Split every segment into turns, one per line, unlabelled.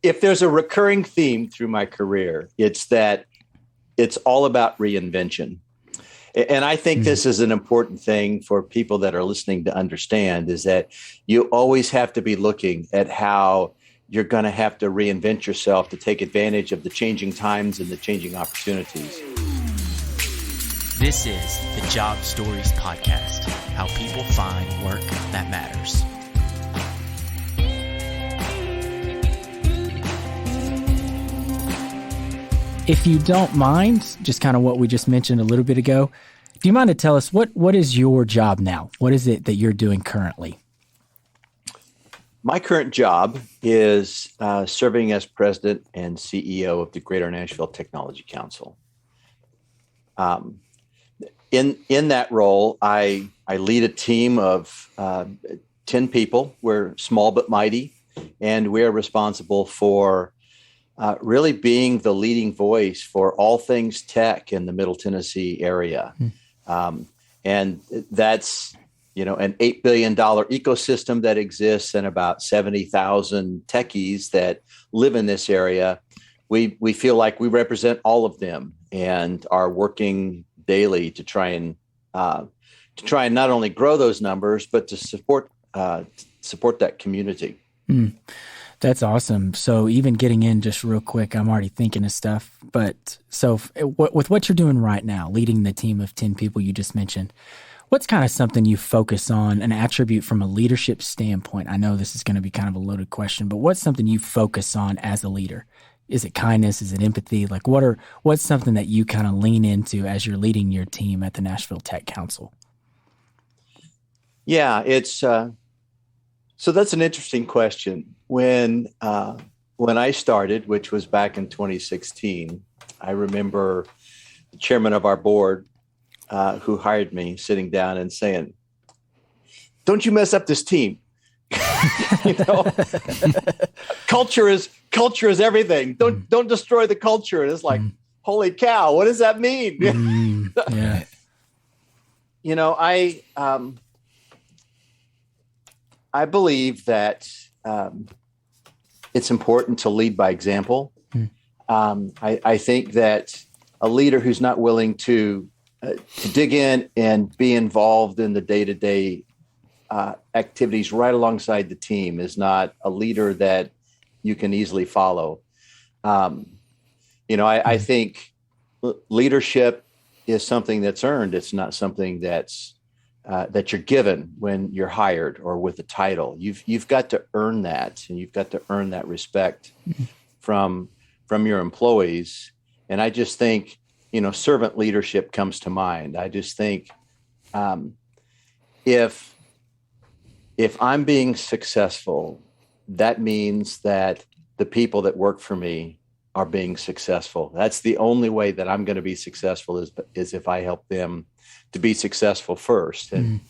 if there's a recurring theme through my career, it's that it's all about reinvention. And I think this is an important thing for people that are listening to understand, is that you always have to be looking at how you're going to have to reinvent yourself to take advantage of the changing times and the changing opportunities.
This is the Job Stories Podcast, how people find work that matters. If you don't mind, just kind of what we just mentioned a little bit ago, do you mind to tell us what is your job now? What is it that you're doing currently?
My current job is serving as president and CEO of the Greater Nashville Technology Council. In that role, I lead a team of 10 people. We're small but mighty, and we're responsible for really being the leading voice for all things tech in the Middle Tennessee area. And that's, an $8 billion ecosystem that exists and about 70,000 techies that live in this area. We feel like we represent all of them and are working daily to try and not only grow those numbers, but to support that community.
That's awesome. So even getting in just real quick, I'm already thinking of stuff. But so with what you're doing right now, leading the team of 10 people you just mentioned, what's kind of something you focus on, an attribute from a leadership standpoint? I know this is going to be kind of a loaded question, but what's something you focus on as a leader? Is it kindness? Is it empathy? Like what's something that you kind of lean into as you're leading your team at the Nashville Tech Council?
Yeah, so that's an interesting question. When I started, which was back in 2016, I remember the chairman of our board who hired me sitting down and saying, "Don't you mess up this team." Culture is everything. Don't destroy the culture. And it's like, holy cow, what does that mean?
Yeah.
I believe that it's important to lead by example. I think that a leader who's not willing to dig in and be involved in the day-to-day activities right alongside the team is not a leader that you can easily follow. I think leadership is something that's earned. It's not something that you're given when you're hired or with a title. You've got to earn that, and you've got to earn that respect from your employees. And I just think, servant leadership comes to mind. I just think if I'm being successful, that means that the people that work for me are being successful. That's the only way that I'm going to be successful is if I help them to be successful first. And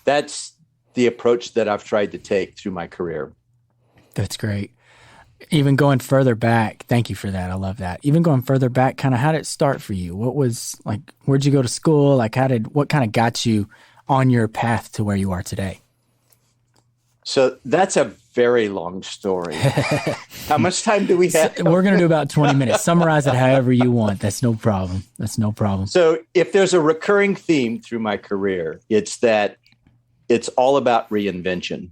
that's the approach that I've tried to take through my career. That's
great. Even going further back, thank you for that. I love that. Even going further back, kind of how did it start for you? What was where'd you go to school? What kind of got you on your path to where you are today?
So that's a very long story. How much time do we have?
We're going to do about 20 minutes. Summarize it however you want. That's no problem.
So if there's a recurring theme through my career, it's that it's all about reinvention.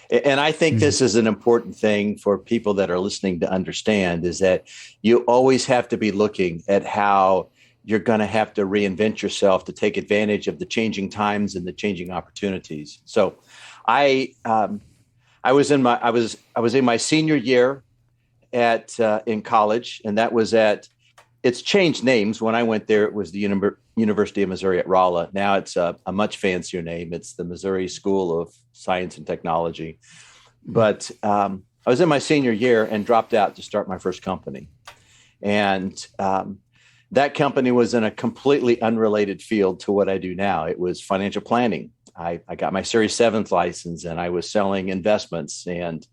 And I think this is an important thing for people that are listening to understand, is that you always have to be looking at how you're going to have to reinvent yourself to take advantage of the changing times and the changing opportunities. So I was in my senior year in college, and that was it's changed names. When I went there, it was the University of Missouri at Rolla. Now it's a much fancier name. It's the Missouri School of Science and Technology. But I was in my senior year and dropped out to start my first company. And that company was in a completely unrelated field to what I do now. It was financial planning. I got my Series 7 license, and I was selling investments, and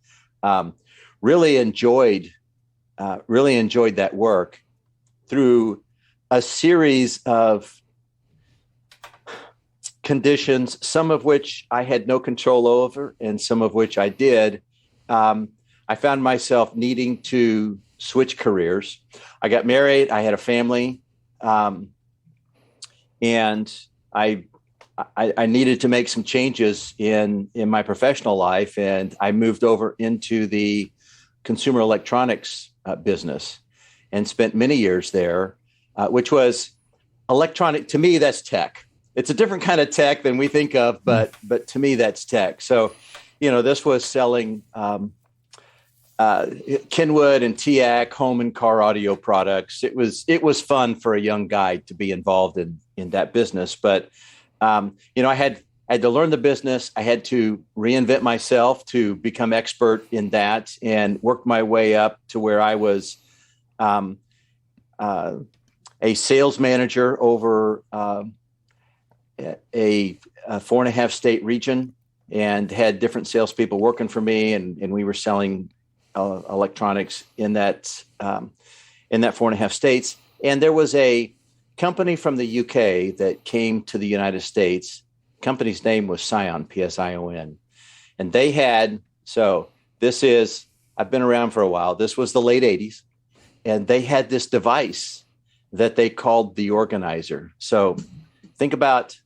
really enjoyed that work through a series of conditions, some of which I had no control over and some of which I did. I I found myself needing to switch careers. I got married. I had a family, and I needed to make some changes in my professional life, and I moved over into the consumer electronics business and spent many years there, which was electronic. To me, that's tech. It's a different kind of tech than we think of, but to me, that's tech. So, this was selling Kenwood and TIAC home and car audio products. It was fun for a young guy to be involved in that business. But, I had to learn the business. I had to reinvent myself to become expert in that and work my way up to where I was a sales manager over a 4.5 state region, and had different salespeople working for me, and we were selling electronics in that 4.5 states. And there was a company from the UK that came to the United States. The company's name was Psion, Psion, and they had. I've been around for a while. This was the late 80s, and they had this device that they called the organizer. So think about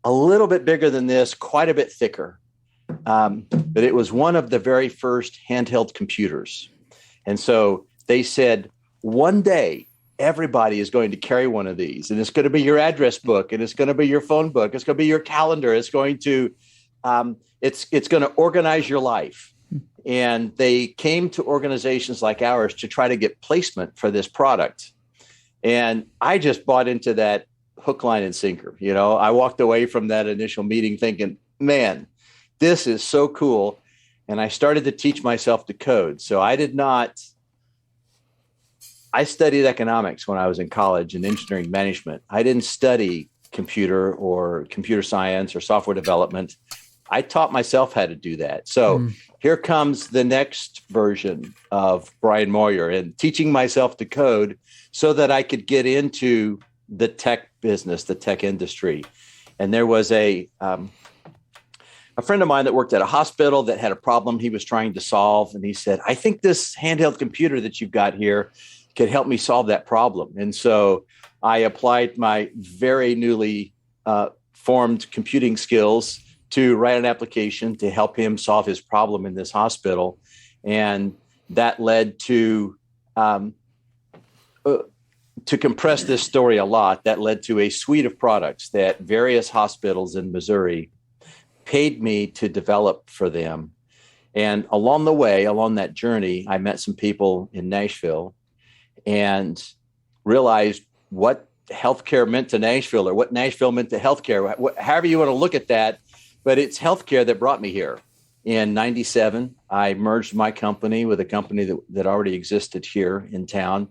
a little bit bigger than this, quite a bit thicker. But it was one of the very first handheld computers. And so they said, one day, everybody is going to carry one of these, and it's going to be your address book, and it's going to be your phone book. It's going to be your calendar. It's going to, it's going to organize your life. And they came to organizations like ours to try to get placement for this product. And I just bought into that hook, line, and sinker. I walked away from that initial meeting thinking, man, this is so cool. And I started to teach myself to code. So I studied economics when I was in college and engineering management. I didn't study computer or computer science or software development. I taught myself how to do that. So here comes the next version of Brian Moyer, and teaching myself to code so that I could get into the tech business, the tech industry. And there was a friend of mine that worked at a hospital that had a problem he was trying to solve. And he said, I think this handheld computer that you've got here could help me solve that problem. And so I applied my very newly formed computing skills to write an application to help him solve his problem in this hospital. And that led to compress this story a lot, that led to a suite of products that various hospitals in Missouri paid me to develop for them. And along the way, along that journey, I met some people in Nashville and realized what healthcare meant to Nashville, or what Nashville meant to healthcare, however you want to look at that. But it's healthcare that brought me here. In 97, I merged my company with a company that already existed here in town,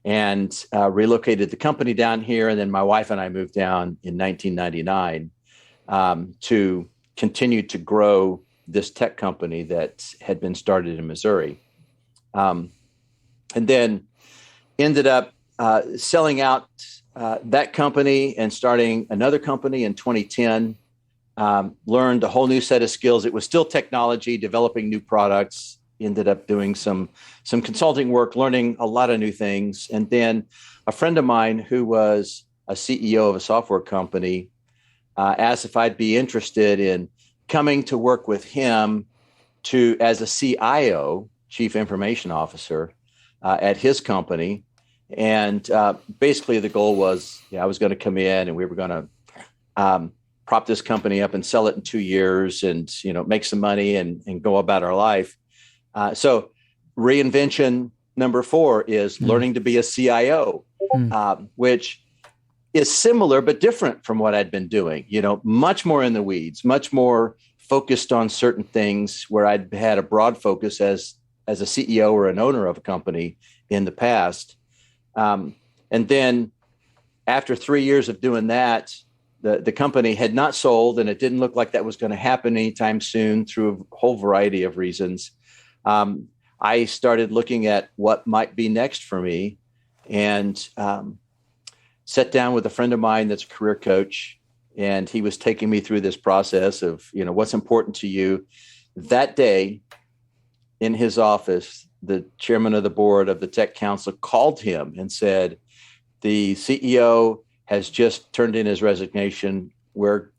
and relocated the company down here. And then my wife and I moved down in 1999 to continue to grow this tech company that had been started in Missouri. And then ended up selling out that company and starting another company in 2010. Learned a whole new set of skills. It was still technology, developing new products. Ended up doing some consulting work, learning a lot of new things. And then a friend of mine who was a CEO of a software company asked if I'd be interested in coming to work with him as a CIO, Chief Information Officer, at his company. And basically the goal was, I was going to come in and we were going to prop this company up and sell it in 2 years and, make some money and go about our life. So reinvention number 4 is learning to be a CIO, which is similar but different from what I'd been doing, much more in the weeds, much more focused on certain things where I'd had a broad focus as a CEO or an owner of a company in the past. And then after 3 years of doing that, the company had not sold, and it didn't look like that was going to happen anytime soon through a whole variety of reasons. I started looking at what might be next for me, and sat down with a friend of mine that's a career coach, and he was taking me through this process of, what's important to you. That day in his office, the chairman of the board of the Tech Council called him and said, the CEO has just turned in his resignation. We're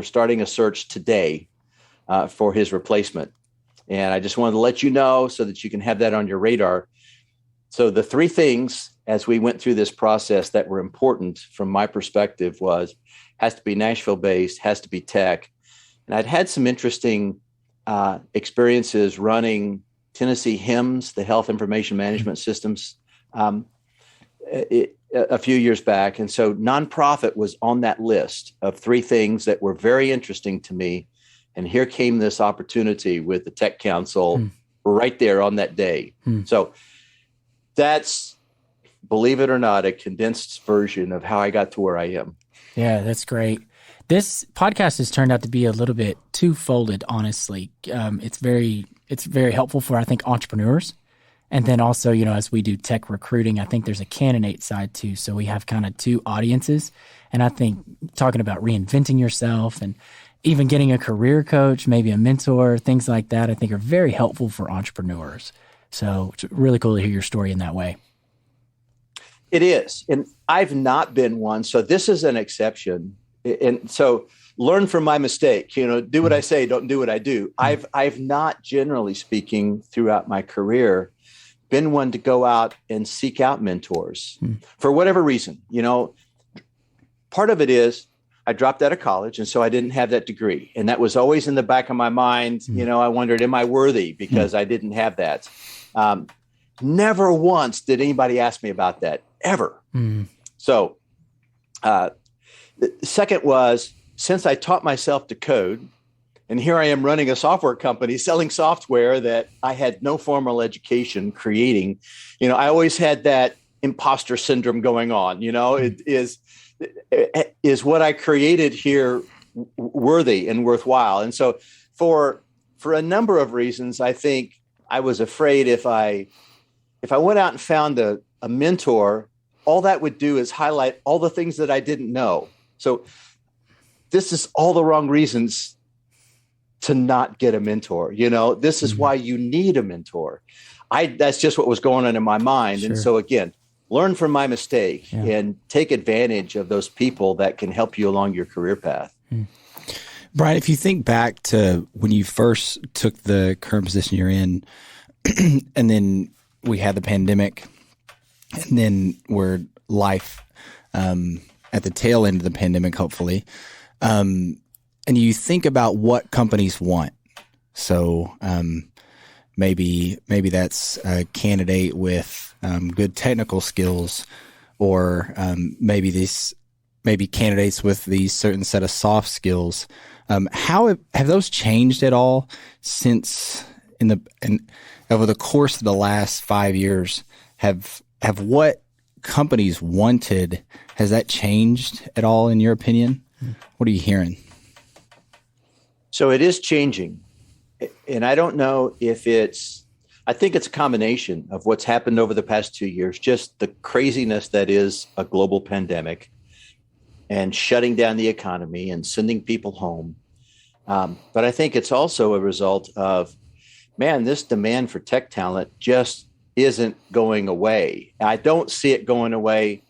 starting a search today for his replacement. And I just wanted to let you know so that you can have that on your radar. So the three things as we went through this process that were important from my perspective was, has to be Nashville based, has to be tech. And I'd had some interesting experiences running Tennessee HIMSS, the Health Information Management Systems, a few years back. And so nonprofit was on that list of three things that were very interesting to me. And here came this opportunity with the Tech Council right there on that day. So that's, believe it or not, a condensed version of how I got to where I am.
Yeah, that's great. This podcast has turned out to be a little bit twofolded, honestly. It's very helpful for, I think, entrepreneurs. And then also, as we do tech recruiting, I think there's a candidate side too. So we have kind of two audiences. And I think talking about reinventing yourself and even getting a career coach, maybe a mentor, things like that, I think are very helpful for entrepreneurs. So it's really cool to hear your story in that way.
It is. And I've not been one. So this is an exception. And so learn from my mistake, do what I say, don't do what I do. I've not, generally speaking, throughout my career, been one to go out and seek out mentors for whatever reason. Part of it is I dropped out of college, and so I didn't have that degree. And that was always in the back of my mind. I wondered, am I worthy? Because I didn't have that. Never once did anybody ask me about that, ever. So the second was, since I taught myself to code, and here I am running a software company selling software that I had no formal education creating, I always had that imposter syndrome going on. It is what I created here worthy and worthwhile? And so for a number of reasons, I think I was afraid if I went out and found a mentor, all that would do is highlight all the things that I didn't know. So this is all the wrong reasons to not get a mentor. This is why you need a mentor. That's just what was going on in my mind. Sure. And so again, learn from my mistake and take advantage of those people that can help you along your career path.
Brian, if you think back to when you first took the current position you're in, and then we had the pandemic, and then we're life at the tail end of the pandemic, hopefully. And you think about what companies want. So maybe that's a candidate with good technical skills, or maybe candidates with these certain set of soft skills. How have those changed at all since over the course of the last 5 years? Have what companies wanted, has that changed at all in your opinion? What are you hearing?
So it is changing. And I don't know if I think it's a combination of what's happened over the past 2 years, just the craziness that is a global pandemic and shutting down the economy and sending people home. But I think it's also a result of, this demand for tech talent just isn't going away. I don't see it going away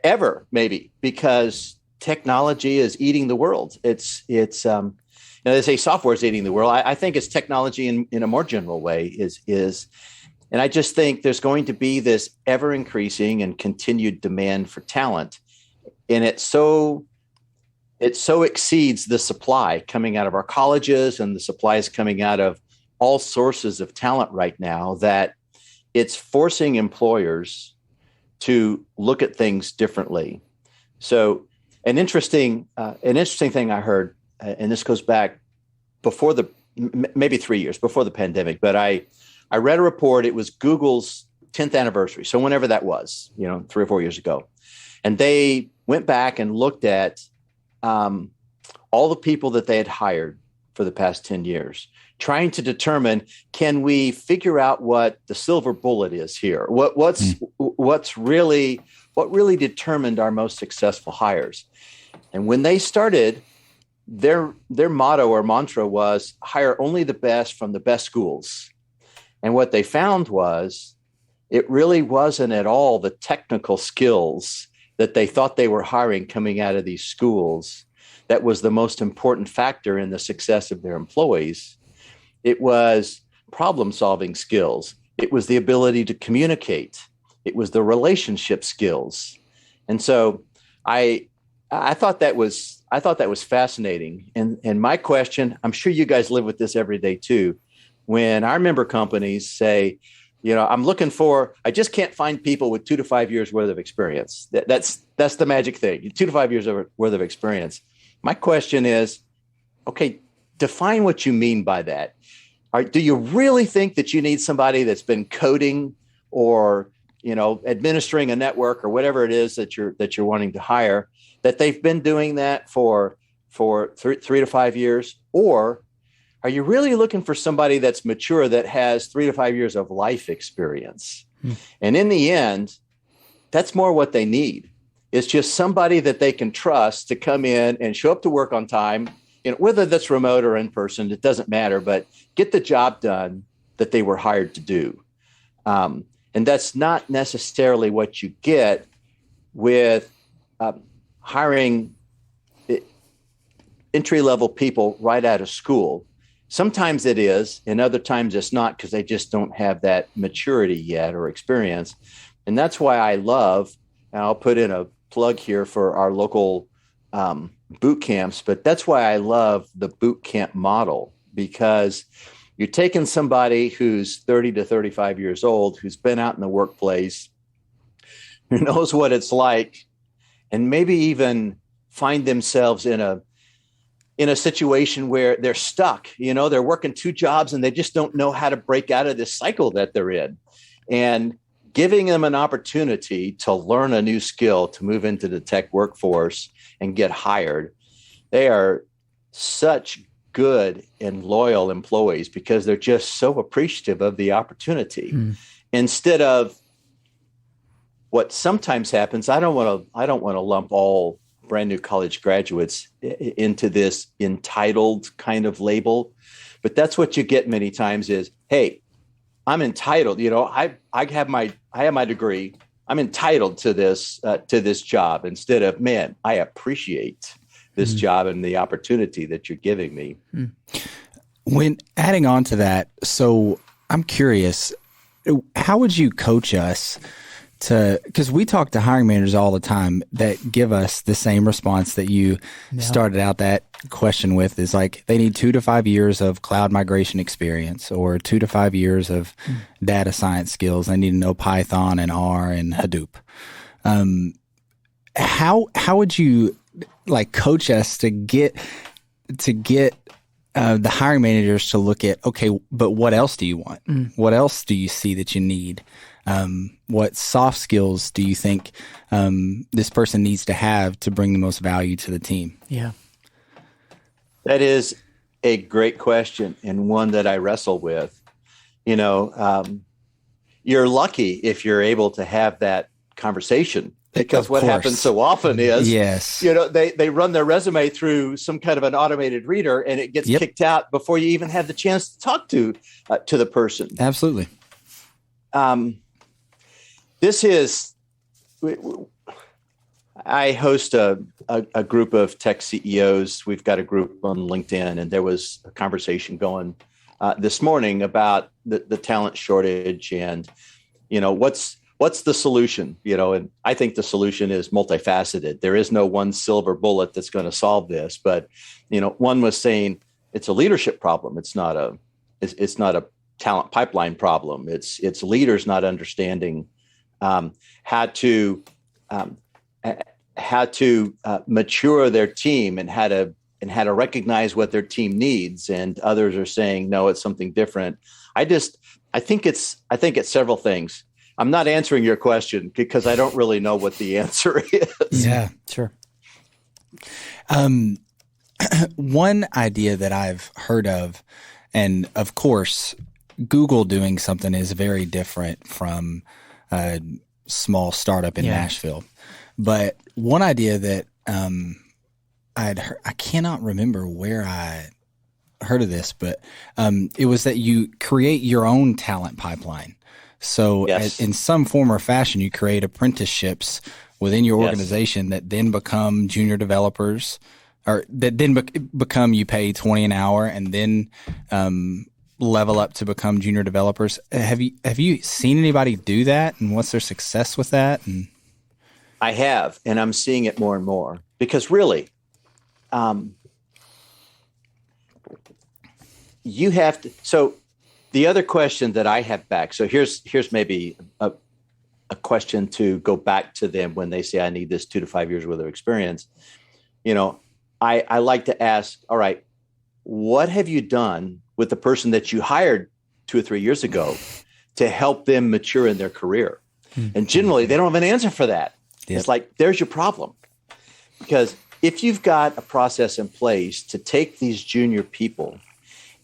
ever, maybe, because technology is eating the world. They say software is eating the world. I think it's technology in a more general way is, and I just think there's going to be this ever increasing and continued demand for talent. And it so exceeds the supply coming out of our colleges and the supplies coming out of all sources of talent right now that it's forcing employers to look at things differently. So an interesting thing I heard, and this goes back before maybe 3 years before the pandemic, but I read a report. It was Google's 10th anniversary. So whenever that was, 3 or 4 years ago, and they went back and looked at all the people that they had hired for the past 10 years, trying to determine, can we figure out what the silver bullet is here? What really determined our most successful hires? And when they started their motto or mantra was hire only the best from the best schools. And what they found was it really wasn't at all the technical skills that they thought they were hiring coming out of these schools that was the most important factor in the success of their employees. It was problem-solving skills. It was the ability to communicate. It was the relationship skills. And so I thought that was fascinating. And my question, I'm sure you guys live with this every day too. When I remember companies say, I just can't find people with 2 to 5 years worth of experience. That's the magic thing, 2 to 5 years worth of experience. My question is, okay, define what you mean by that. Do you really think that you need somebody that's been coding or, administering a network or whatever it is that you're wanting to hire, that they've been doing that for 3 to 5 years? Or are you really looking for somebody that's mature that has 3 to 5 years of life experience? And in the end, that's more what they need. It's just somebody that they can trust to come in and show up to work on time, whether that's remote or in person, it doesn't matter, but get the job done that they were hired to do. And that's not necessarily what you get with hiring entry-level people right out of school. Sometimes it is, and other times it's not because they just don't have that maturity yet or experience. And that's why I love, and I'll put in a plug here for our local boot camps, but that's why I love the boot camp model, because you're taking somebody who's 30 to 35 years old, who's been out in the workplace, who knows what it's like, and maybe even find themselves in a situation where they're stuck. They're working 2 jobs and they just don't know how to break out of this cycle that they're in. And giving them an opportunity to learn a new skill, to move into the tech workforce and get hired. They are such good and loyal employees because they're just so appreciative of the opportunity. Instead of what sometimes happens, I don't want to lump all brand new college graduates into this entitled kind of label, but that's what you get many times is, hey, I'm entitled. I have my degree. I'm entitled to this job, instead of, man, I appreciate this job and the opportunity that you're giving me.
When adding on to that, so I'm curious, how would you coach us because we talk to hiring managers all the time that give us the same response that you started out that question with, is like they need 2 to 5 years of cloud migration experience or 2 to 5 years of data science skills. They need to know Python and R and Hadoop. How would you coach us to get the hiring managers to look at, okay, but what else do you want? What else do you see that you need? What soft skills do you think this person needs to have to bring the most value to the team?
Yeah.
That is a great question, and one that I wrestle with. You're lucky if you're able to have that conversation, because what happens so often is, they run their resume through some kind of an automated reader, and it gets kicked out before you even have the chance to talk to the person.
Absolutely.
I host a group of tech CEOs. We've got a group on LinkedIn, and there was a conversation going this morning about the talent shortage and, what's the solution? And I think the solution is multifaceted. There is no one silver bullet that's going to solve this. But, one was saying it's a leadership problem. It's not a talent pipeline problem. It's leaders not understanding how to mature their team and how to recognize what their team needs. And others are saying, no, it's something different. I think it's several things. I'm not answering your question because I don't really know what the answer is.
Yeah, sure. One idea that I've heard of, and of course, Google doing something is very different from a small startup in Nashville. But one idea that I cannot remember where I heard of this, but it was that you create your own talent pipeline. So
Yes.
in some form or fashion, you create apprenticeships within your
Yes.
organization that then become junior developers, or that then become, you pay 20 an hour and then level up to become junior developers. Have you seen anybody do that, and what's their success with that? And
I have, and I'm seeing it more and more, because really, you have to. So the other question that I have back. So here's maybe a question to go back to them when they say I need this 2 to 5 years worth of experience. I like to ask, all right, what have you done with the person that you hired 2 or 3 years ago to help them mature in their career? And generally, they don't have an answer for that.
Yep.
It's like, there's your problem. Because if you've got a process in place to take these junior people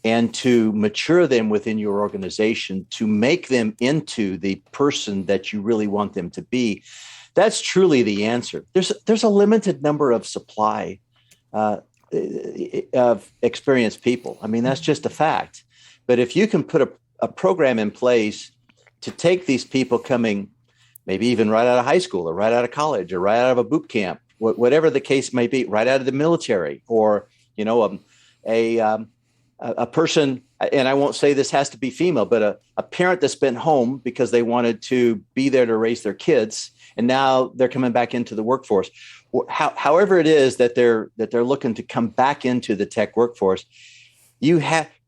and to mature them within your organization, to make them into the person that you really want them to be, that's truly the answer. There's a limited number of supply of experienced people. I mean, that's just a fact. But if you can put a program in place to take these people coming maybe even right out of high school or right out of college or right out of a boot camp, whatever the case may be, right out of the military, or, a person, and I won't say this has to be female, but a parent that's been home because they wanted to be there to raise their kids, and now they're coming back into the workforce. However it is that they're looking to come back into the tech workforce,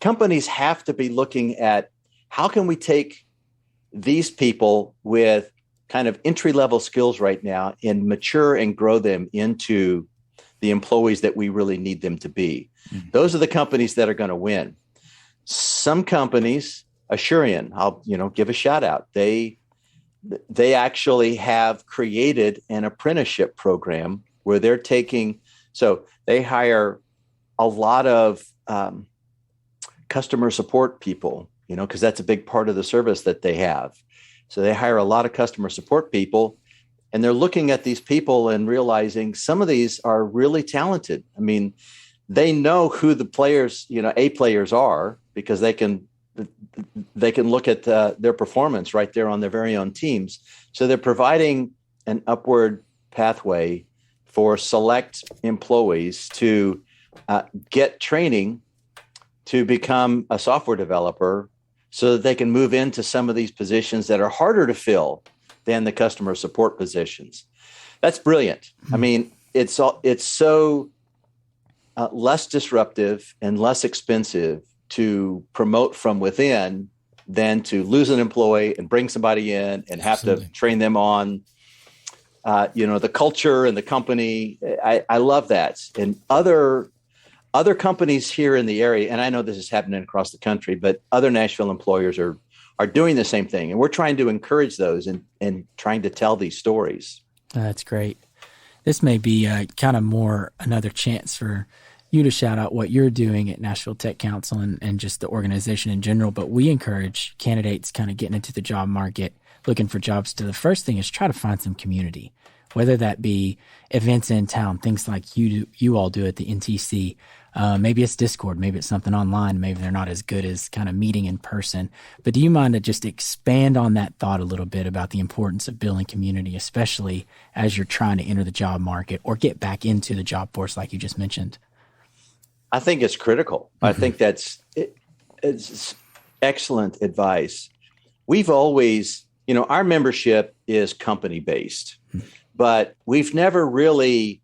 companies have to be looking at how can we take these people with kind of entry-level skills right now and mature and grow them into the employees that we really need them to be. Mm-hmm. Those are the companies that are going to win. Some companies, Assurian, I'll give a shout out. They actually have created an apprenticeship program where they're they hire a lot of customer support people, because that's a big part of the service that they have. So they hire a lot of customer support people, and they're looking at these people and realizing some of these are really talented. I mean, they know who the players, A players are, because they can look at their performance right there on their very own teams. So they're providing an upward pathway for select employees to get training to become a software developer, so that they can move into some of these positions that are harder to fill than the customer support positions. That's brilliant. I mean, it's so less disruptive and less expensive to promote from within than to lose an employee and bring somebody in and have to train them on, the culture and the company. I love that. And other companies here in the area, and I know this is happening across the country, but other Nashville employers are doing the same thing. And we're trying to encourage those and trying to tell these stories.
That's great. This may be kind of more another chance for you to shout out what you're doing at Nashville Tech Council and just the organization in general. But we encourage candidates kind of getting into the job market, looking for jobs, to the first thing is try to find some community, whether that be events in town, things like you all do at the NTC. Maybe it's Discord, maybe it's something online, maybe they're not as good as kind of meeting in person. But do you mind to just expand on that thought a little bit about the importance of building community, especially as you're trying to enter the job market or get back into the job force like you just mentioned?
I think it's critical. Mm-hmm. I think it's excellent advice. We've always, our membership is company based, but we've never really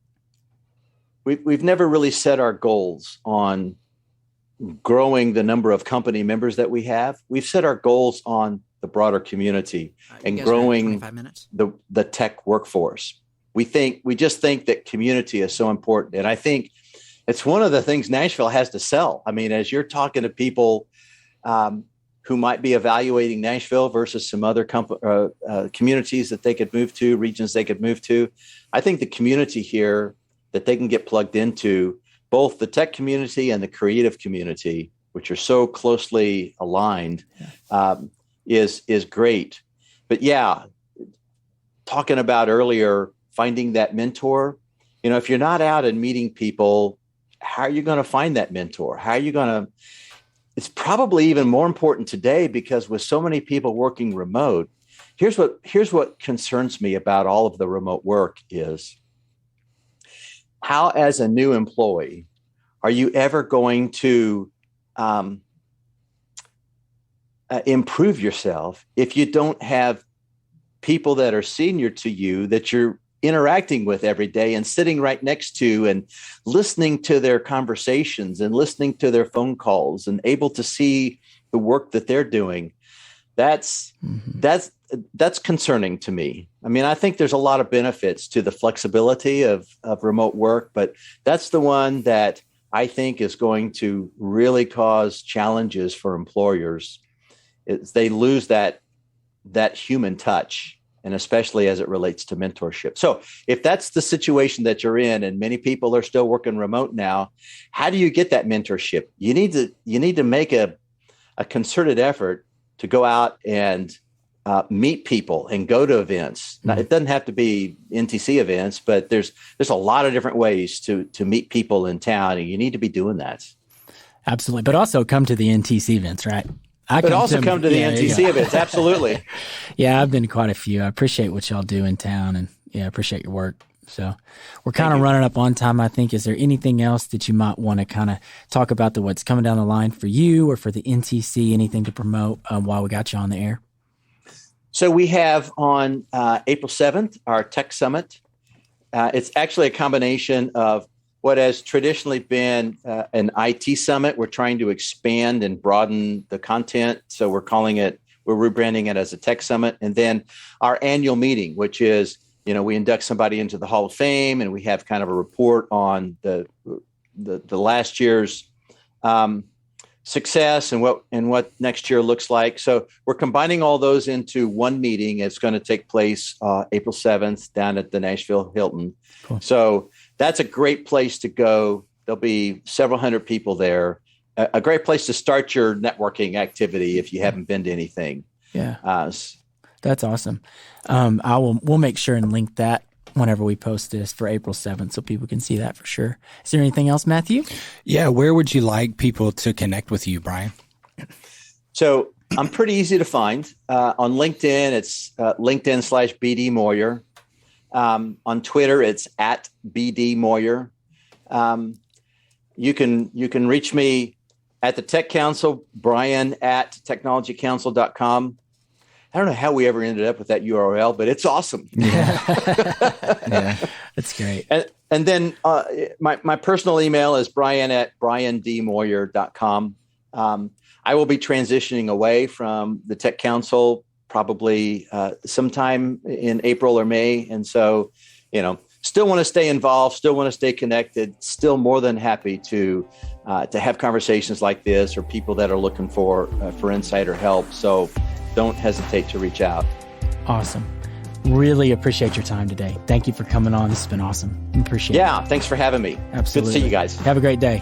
set our goals on growing the number of company members that we have. We've set our goals on the broader community and growing the tech workforce. We just think that community is so important. And I think it's one of the things Nashville has to sell. I mean, as you're talking to people who might be evaluating Nashville versus some other communities that they could move to, regions they could move to, I think the community here that they can get plugged into, both the tech community and the creative community, which are so closely aligned, is great. But yeah, talking about earlier, finding that mentor, if you're not out and meeting people, how are you going to find that mentor? How are you going to, it's probably even more important today because with so many people working remote, here's what concerns me about all of the remote work is how, as a new employee, are you ever going to improve yourself if you don't have people that are senior to you that you're interacting with every day and sitting right next to and listening to their conversations and listening to their phone calls and able to see the work that they're doing? That's concerning to me. I mean, I think there's a lot of benefits to the flexibility of remote work, but that's the one that I think is going to really cause challenges for employers. They lose that human touch, and especially as it relates to mentorship. So if that's the situation that you're in, and many people are still working remote now, how do you get that mentorship? You need to make a concerted effort to go out and meet people and go to events. Now, it doesn't have to be NTC events, but there's a lot of different ways to meet people in town, and you need to be doing that.
Absolutely. But also come to the NTC events, right?
Come to the NTC events. Absolutely.
Yeah, I've been to quite a few. I appreciate what y'all do in town, and I appreciate your work. So we're kind of running up on time, I think. Is there anything else that you might want to kind of talk about what's coming down the line for you or for the NTC, anything to promote while we got you on the air?
So we have on April 7th, our Tech Summit. It's actually a combination of what has traditionally been an IT summit. We're trying to expand and broaden the content. So we're rebranding it as a Tech Summit. And then our annual meeting, which is, we induct somebody into the Hall of Fame, and we have kind of a report on the last year's success and what next year looks like. So we're combining all those into one meeting. It's going to take place April 7th down at the Nashville Hilton. Cool. So that's a great place to go. There'll be several hundred people there. A great place to start your networking activity if you haven't been to anything.
Yeah, that's awesome. We'll make sure and link that whenever we post this for April 7th so people can see that for sure. Is there anything else, Matthew?
Yeah. Where would you like people to connect with you, Brian?
So I'm pretty easy to find. On LinkedIn, it's LinkedIn/BD Moyer. On Twitter, it's @BD Moyer. You can reach me at the Tech Council, Brian @technologycouncil.com. I don't know how we ever ended up with that URL, but it's awesome.
Yeah, that's great.
And then my personal email is brian@briandmoyer.com. I will be transitioning away from the Tech Council probably sometime in April or May. And so, still want to stay involved, still want to stay connected, still more than happy to have conversations like this or people that are looking for insight or help. So don't hesitate to reach out.
Awesome. Really appreciate your time today. Thank you for coming on. This has been awesome. Appreciate it.
Yeah, thanks for having me.
Absolutely.
Good to see you guys.
Have a great day.